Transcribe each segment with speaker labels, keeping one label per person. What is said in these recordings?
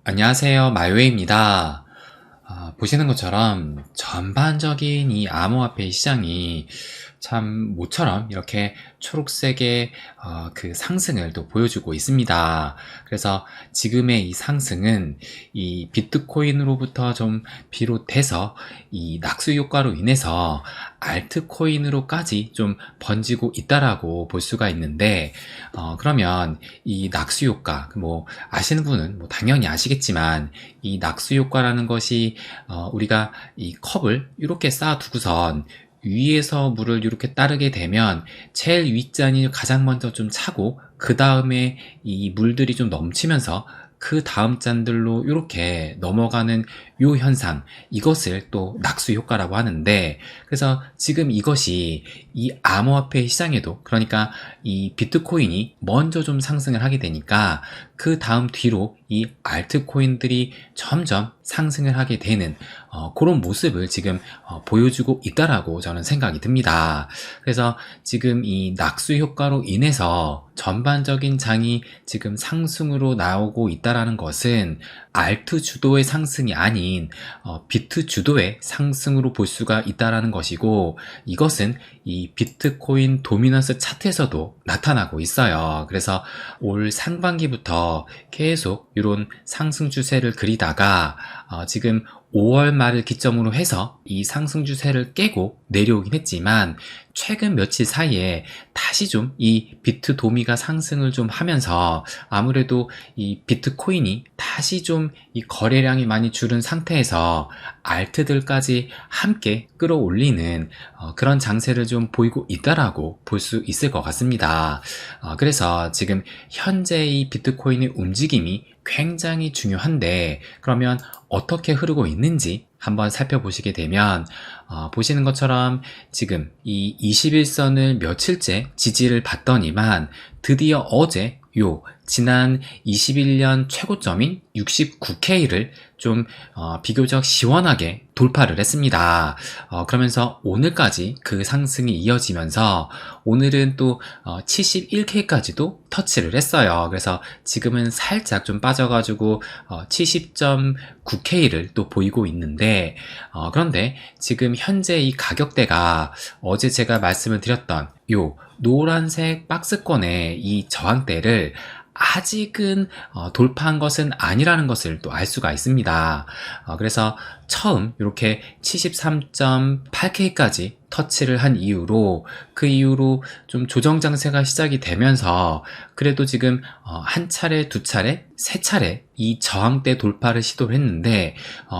Speaker 1: 안녕하세요. 마요회입니다. 보시는 것처럼 전반적인 이 암호화폐 시장이 참 모처럼 이렇게 초록색의 그 상승을 또 보여주고 있습니다. 그래서 지금의 이 상승은 이 비트코인으로부터 좀 비롯돼서 이 낙수 효과로 인해서 알트코인으로까지 좀 번지고 있다라고 볼 수가 있는데, 그러면 이 낙수 효과, 뭐 아시는 분은 뭐 당연히 아시겠지만, 이 낙수 효과라는 것이 우리가 이 컵을 이렇게 쌓아두고선 위에서 물을 이렇게 따르게 되면 제일 윗잔이 가장 먼저 좀 차고, 그 다음에 이 물들이 좀 넘치면서 그 다음 잔들로 이렇게 넘어가는 요 현상, 이것을 또 낙수 효과라고 하는데, 그래서 지금 이것이 이 암호화폐 시장에도, 그러니까 이 비트코인이 먼저 좀 상승을 하게 되니까 그 다음 뒤로 이 알트코인들이 점점 상승을 하게 되는 그런 모습을 지금 보여주고 있다라고 저는 생각이 듭니다. 그래서 지금 이 낙수 효과로 인해서 전반적인 장이 지금 상승으로 나오고 있다라는 것은 알트 주도의 상승이 아닌 비트 주도의 상승으로 볼 수가 있다라는 것이고, 이것은 이 비트코인 도미넌스 차트에서도 나타나고 있어요. 그래서 올 상반기부터 계속 이런 상승 추세를 그리다가 지금 5월 말을 기점으로 해서 이 상승 추세를 깨고 내려오긴 했지만, 최근 며칠 사이에 다시 좀 이 비트 도미가 상승을 좀 하면서 아무래도 이 비트코인이 다시 좀 이 거래량이 많이 줄은 상태에서 알트들까지 함께 끌어올리는 그런 장세를 좀 보이고 있다라고 볼 수 있을 것 같습니다. 그래서 지금 현재 이 비트코인의 움직임이 굉장히 중요한데, 그러면 어떻게 흐르고 있는지 한번 살펴보시게 되면, 보시는 것처럼 지금 이 21선을 며칠째 지지를 받더니만 드디어 어제 지난 21년 최고점인 69K를 좀 비교적 시원하게 돌파를 했습니다. 그러면서 오늘까지 그 상승이 이어지면서 오늘은 또 71K까지도 터치를 했어요. 그래서 지금은 살짝 좀 빠져가지고 70.9K를 또 보이고 있는데, 그런데 지금 현재 이 가격대가 어제 제가 말씀을 드렸던 노란색 박스권의 이 저항대를 아직은 돌파한 것은 아니라는 것을 또 알 수가 있습니다. 그래서 처음 이렇게 73.8K까지 터치를 한 이후로, 그 이후로 좀 조정 장세가 시작이 되면서 그래도 지금 한 차례, 두 차례, 세 차례 이 저항대 돌파를 시도를 했는데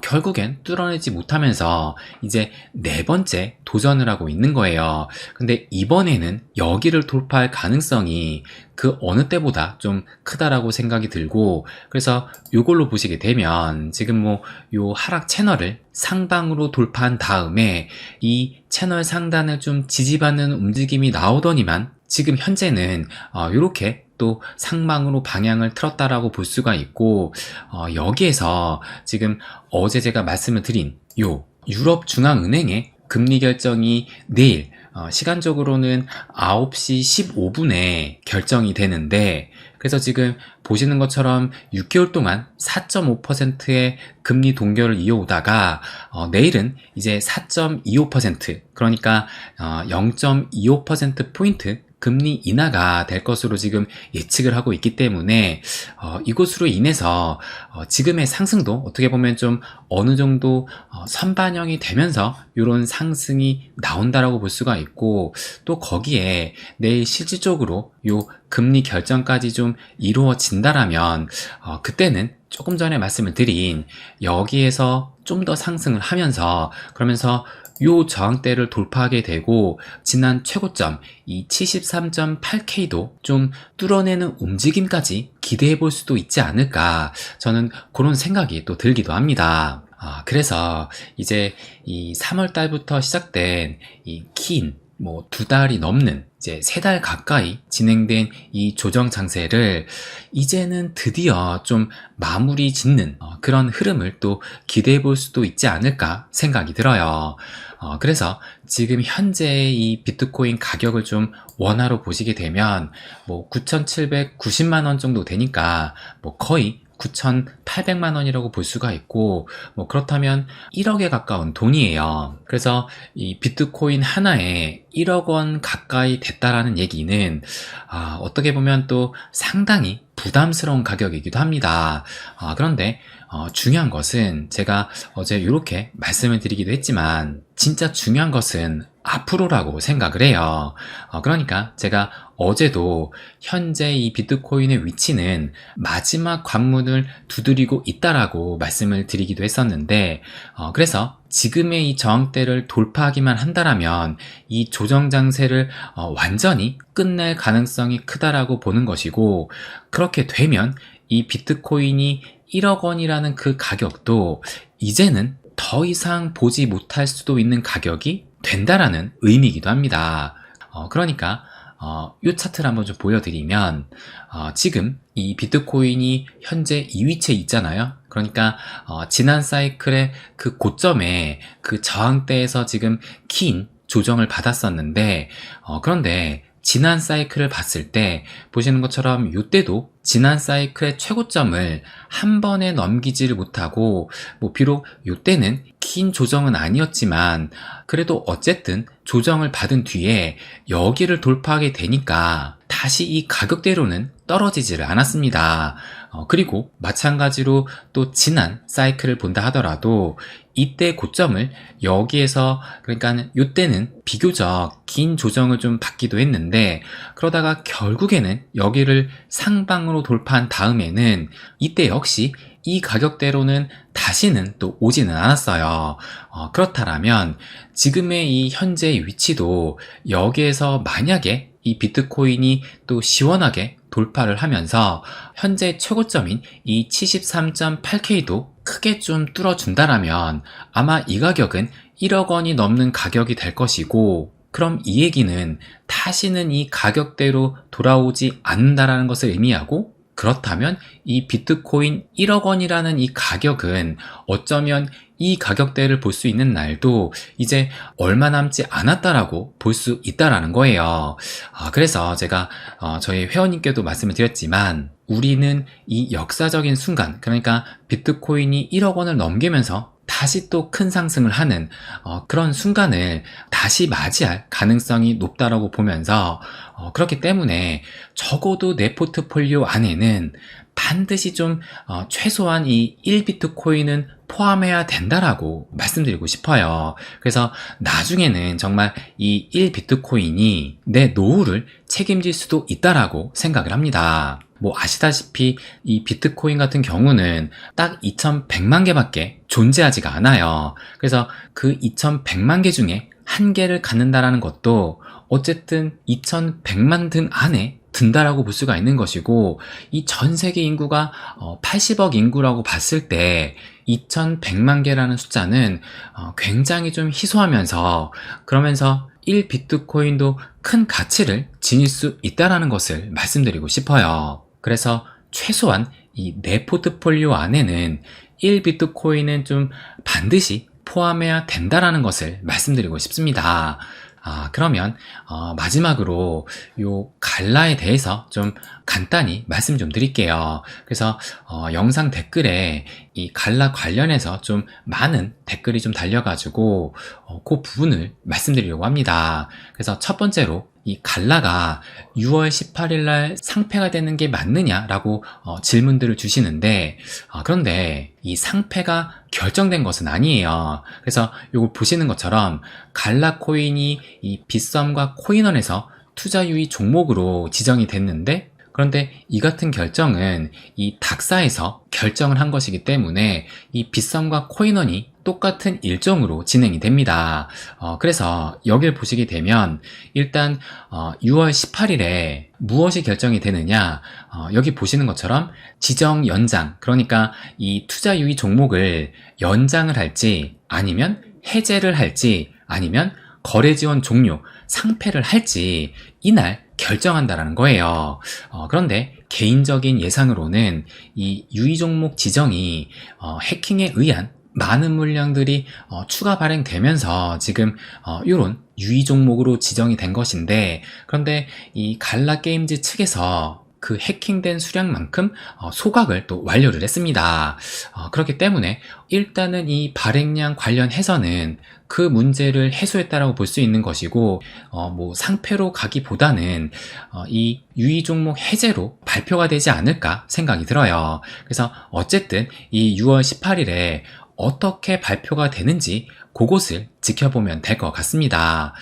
Speaker 1: 결국엔 뚫어내지 못하면서 이제 네 번째 도전을 하고 있는 거예요. 근데 이번에는 여기를 돌파할 가능성이 그 어느 때보다 좀 크다라고 생각이 들고, 그래서 요걸로 보시게 되면 지금 뭐 요 하락 채널을 상방으로 돌파한 다음에 이 채널 상단을 좀 지지받는 움직임이 나오더니만 지금 현재는 이렇게 또 상방으로 방향을 틀었다라고 볼 수가 있고, 여기에서 지금 어제 제가 말씀을 드린 유럽 중앙은행의 금리 결정이 내일 시간적으로는 9시 15분에 결정이 되는데, 그래서 지금 보시는 것처럼 6개월 동안 4.5%의 금리 동결을 이어오다가 내일은 이제 4.25%, 그러니까 0.25%포인트 금리 인하가 될 것으로 지금 예측을 하고 있기 때문에 이것으로 인해서 지금의 상승도 어떻게 보면 좀 어느 정도 선반영이 되면서 이런 상승이 나온다라고 볼 수가 있고, 또 거기에 내일 실질적으로 요 금리 결정까지 좀 이루어진다라면 그때는 조금 전에 말씀을 드린 여기에서 좀 더 상승을 하면서, 그러면서 요 저항대를 돌파하게 되고 지난 최고점 이 73.8K도 좀 뚫어내는 움직임까지 기대해 볼 수도 있지 않을까, 저는 그런 생각이 또 들기도 합니다. 그래서 이제 이 3월 달부터 시작된 이 긴 뭐 2달이 넘는 이제 3달 가까이 진행된 이 조정 장세를 이제는 드디어 좀 마무리 짓는 그런 흐름을 또 기대해 볼 수도 있지 않을까 생각이 들어요. 그래서 지금 현재 이 비트코인 가격을 좀 원화로 보시게 되면 뭐 9,790만 원 정도 되니까 뭐 거의 9,800만 원이라고 볼 수가 있고, 뭐 그렇다면 1억에 가까운 돈이에요. 그래서 이 비트코인 하나에 1억 원 가까이 됐다라는 얘기는 어떻게 보면 또 상당히 부담스러운 가격이기도 합니다. 그런데 중요한 것은 제가 어제 이렇게 말씀을 드리기도 했지만 진짜 중요한 것은 앞으로라고 생각을 해요. 그러니까 제가 어제도 현재 이 비트코인의 위치는 마지막 관문을 두드리고 있다라고 말씀을 드리기도 했었는데, 그래서 지금의 이 저항대를 돌파하기만 한다라면 이 조정 장세를 완전히 끝낼 가능성이 크다라고 보는 것이고, 그렇게 되면 이 비트코인이 1억 원이라는 그 가격도 이제는 더 이상 보지 못할 수도 있는 가격이 된다라는 의미이기도 합니다. 그러니까 이 차트를 한번 좀 보여드리면, 지금 이 비트코인이 현재 이 위치에 있잖아요. 그러니까 지난 사이클의 그 고점에 그 저항대에서 지금 긴 조정을 받았었는데, 그런데 지난 사이클을 봤을 때 보시는 것처럼 이때도 지난 사이클의 최고점을 한 번에 넘기지를 못하고, 뭐 비록 이때는 긴 조정은 아니었지만 그래도 어쨌든 조정을 받은 뒤에 여기를 돌파하게 되니까 다시 이 가격대로는 떨어지지를 않았습니다. 그리고 마찬가지로 또 지난 사이클을 본다 하더라도 이때 고점을 여기에서, 그러니까 이때는 비교적 긴 조정을 좀 받기도 했는데, 그러다가 결국에는 여기를 상방으로 돌파한 다음에는 이때 역시 이 가격대로는 다시는 또 오지는 않았어요. 그렇다면 지금의 이 현재의 위치도 여기에서 만약에 이 비트코인이 또 시원하게 돌파를 하면서 현재 최고점인 이 73.8K도 크게 좀 뚫어준다라면 아마 이 가격은 1억 원이 넘는 가격이 될 것이고, 그럼 이 얘기는 다시는 이 가격대로 돌아오지 않는다라는 것을 의미하고, 그렇다면 이 비트코인 1억 원이라는 이 가격은 어쩌면 이 가격대를 볼 수 있는 날도 이제 얼마 남지 않았다라고 볼 수 있다라는 거예요. 그래서 제가 저희 회원님께도 말씀을 드렸지만, 우리는 이 역사적인 순간, 그러니까 비트코인이 1억 원을 넘기면서 다시 또 큰 상승을 하는 그런 순간을 다시 맞이할 가능성이 높다라고 보면서, 그렇기 때문에 적어도 내 포트폴리오 안에는 반드시 좀 최소한 이 1비트코인은 포함해야 된다라고 말씀드리고 싶어요. 그래서 나중에는 정말 이 1비트코인이 내 노후를 책임질 수도 있다라고 생각을 합니다. 뭐 아시다시피 이 비트코인 같은 경우는 딱 2100만 개밖에 존재하지가 않아요. 그래서 그 2100만 개 중에 한 개를 갖는다라는 것도 어쨌든 2100만 등 안에 든다라고 볼 수가 있는 것이고, 이 전 세계 인구가 80억 인구라고 봤을 때 2100만 개라는 숫자는 굉장히 좀 희소하면서, 그러면서 1비트코인도 큰 가치를 지닐 수 있다는 것을 말씀드리고 싶어요. 그래서 최소한 이 내 포트폴리오 안에는 1비트코인은 좀 반드시 포함해야 된다는 것을 말씀드리고 싶습니다. 그러면 마지막으로 요 갈라에 대해서 좀 간단히 말씀 좀 드릴게요. 그래서 영상 댓글에 이 갈라 관련해서 좀 많은 댓글이 좀 달려가지고 그 부분을 말씀드리려고 합니다. 그래서 첫 번째로 이 갈라가 6월 18일 날 상패가 되는 게 맞느냐라고 질문들을 주시는데, 그런데 이 상패가 결정된 것은 아니에요. 그래서 이거 보시는 것처럼 갈라 코인이 이 빗썸과 코인원에서 투자 유의 종목으로 지정이 됐는데, 그런데 이 같은 결정은 이 닥사에서 결정을 한 것이기 때문에 이 빗썸과 코인원이 똑같은 일정으로 진행이 됩니다. 그래서 여길 보시게 되면 일단 6월 18일에 무엇이 결정이 되느냐, 여기 보시는 것처럼 지정 연장, 그러니까 이 투자 유의 종목을 연장을 할지 아니면 해제를 할지 아니면 거래 지원 종료, 상패를 할지 이날 결정한다라는 거예요. 그런데 개인적인 예상으로는 이 유의 종목 지정이 해킹에 의한 많은 물량들이 추가 발행되면서 지금 이런 유의 종목으로 지정이 된 것인데, 그런데 이 갈라 게임즈 측에서 그 해킹된 수량만큼 소각을 또 완료를 했습니다. 그렇기 때문에 일단은 이 발행량 관련해서는 그 문제를 해소했다라고 볼 수 있는 것이고, 뭐 상패로 가기보다는 이 유의 종목 해제로 발표가 되지 않을까 생각이 들어요. 그래서 어쨌든 이 6월 18일에 어떻게 발표가 되는지 그것을 지켜보면 될 것 같습니다.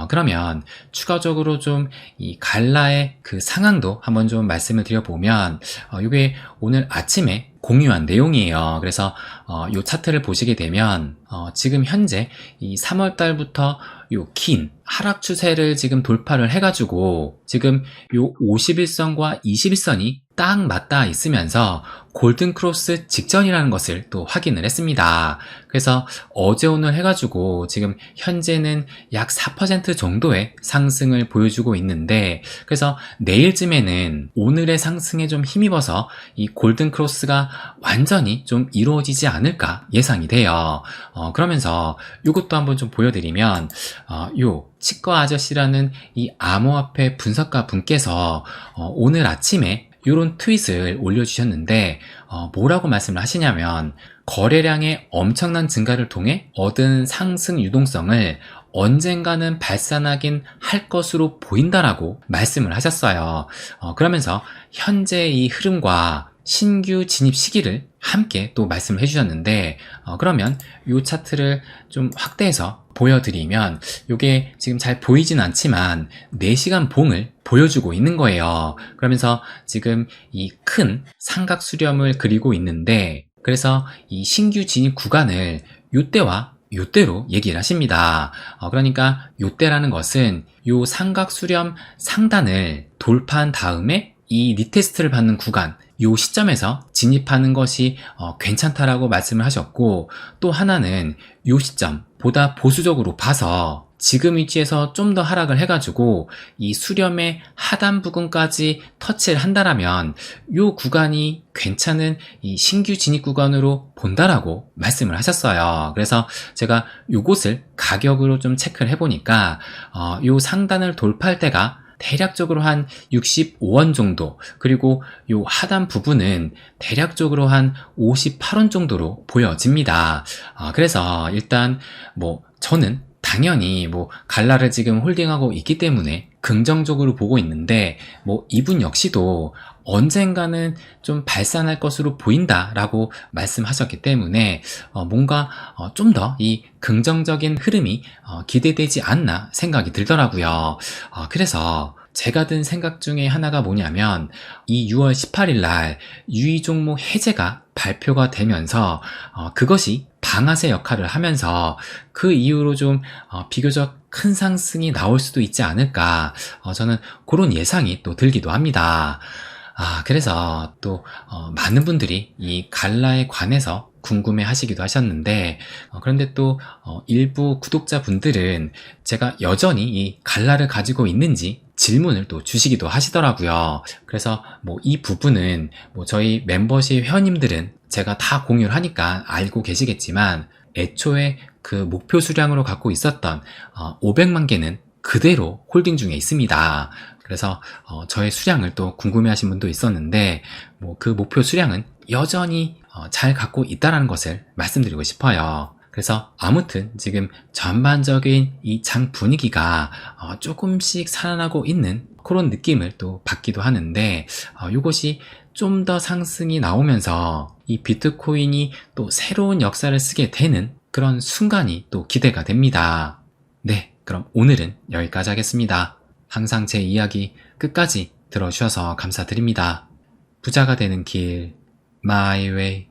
Speaker 1: 그러면 추가적으로 좀 이 갈라의 그 상황도 한번 좀 말씀을 드려보면, 이게 오늘 아침에 공유한 내용이에요. 그래서 이 차트를 보시게 되면 지금 현재 이 3월 달부터 요 긴 하락 추세를 지금 돌파를 해가지고 지금 요 51선과 21선이 딱 맞닿아 있으면서 골든 크로스 직전이라는 것을 또 확인을 했습니다. 그래서 어제 오늘 해가지고 지금 현재는 약 4% 정도의 상승을 보여주고 있는데, 그래서 내일쯤에는 오늘의 상승에 좀 힘입어서 이 골든 크로스가 완전히 좀 이루어지지 않을까 예상이 돼요. 그러면서 이것도 한번 좀 보여드리면, 요 치과 아저씨라는 이 암호화폐 분석가 분께서 오늘 아침에 이런 트윗을 올려주셨는데, 뭐라고 말씀을 하시냐면, 거래량의 엄청난 증가를 통해 얻은 상승 유동성을 언젠가는 발산하긴 할 것으로 보인다라고 말씀을 하셨어요. 그러면서 현재 이 흐름과 신규 진입 시기를 함께 또 말씀을 해주셨는데, 그러면 이 차트를 좀 확대해서 보여드리면, 이게 지금 잘 보이진 않지만 4시간 봉을 보여주고 있는 거예요. 그러면서 지금 이 큰 삼각 수렴을 그리고 있는데, 그래서 이 신규 진입 구간을 요때와 요때로 얘기를 하십니다. 그러니까 요때라는 것은 요 삼각 수렴 상단을 돌파한 다음에 이 리테스트를 받는 구간, 요 시점에서 진입하는 것이 괜찮다라고 말씀을 하셨고, 또 하나는 요 시점 보다 보수적으로 봐서 지금 위치에서 좀 더 하락을 해가지고 이 수렴의 하단 부근까지 터치를 한다라면 요 구간이 괜찮은 이 신규 진입 구간으로 본다라고 말씀을 하셨어요. 그래서 제가 요것을 가격으로 좀 체크를 해보니까 요 상단을 돌파할 때가 대략적으로 한 65원 정도, 그리고 요 하단 부분은 대략적으로 한 58원 정도로 보여집니다. 그래서 일단 뭐 저는 당연히 뭐 갈라를 지금 홀딩하고 있기 때문에 긍정적으로 보고 있는데, 뭐 이분 역시도 언젠가는 좀 발산할 것으로 보인다라고 말씀하셨기 때문에 뭔가 좀 더 이 긍정적인 흐름이 기대되지 않나 생각이 들더라고요. 그래서 제가 든 생각 중에 하나가 뭐냐면, 이 6월 18일 날 유의 종목 해제가 발표가 되면서 그것이 방아쇠 역할을 하면서 그 이후로 좀 비교적 큰 상승이 나올 수도 있지 않을까, 저는 그런 예상이 또 들기도 합니다. 그래서 또 많은 분들이 이 갈라에 관해서 궁금해 하시기도 하셨는데, 그런데 또 일부 구독자분들은 제가 여전히 이 갈라를 가지고 있는지 질문을 또 주시기도 하시더라고요. 그래서 뭐 이 부분은 뭐 저희 멤버십 회원님들은 제가 다 공유를 하니까 알고 계시겠지만, 애초에 그 목표 수량으로 갖고 있었던 500만 개는 그대로 홀딩 중에 있습니다. 그래서 저의 수량을 또 궁금해하신 분도 있었는데, 뭐 그 목표 수량은 여전히 잘 갖고 있다는 것을 말씀드리고 싶어요. 그래서 아무튼 지금 전반적인 이 장 분위기가 조금씩 살아나고 있는 그런 느낌을 또 받기도 하는데, 이것이 좀 더 상승이 나오면서 이 비트코인이 또 새로운 역사를 쓰게 되는 그런 순간이 또 기대가 됩니다. 네, 그럼 오늘은 여기까지 하겠습니다. 항상 제 이야기 끝까지 들어주셔서 감사드립니다. 부자가 되는 길, My Way.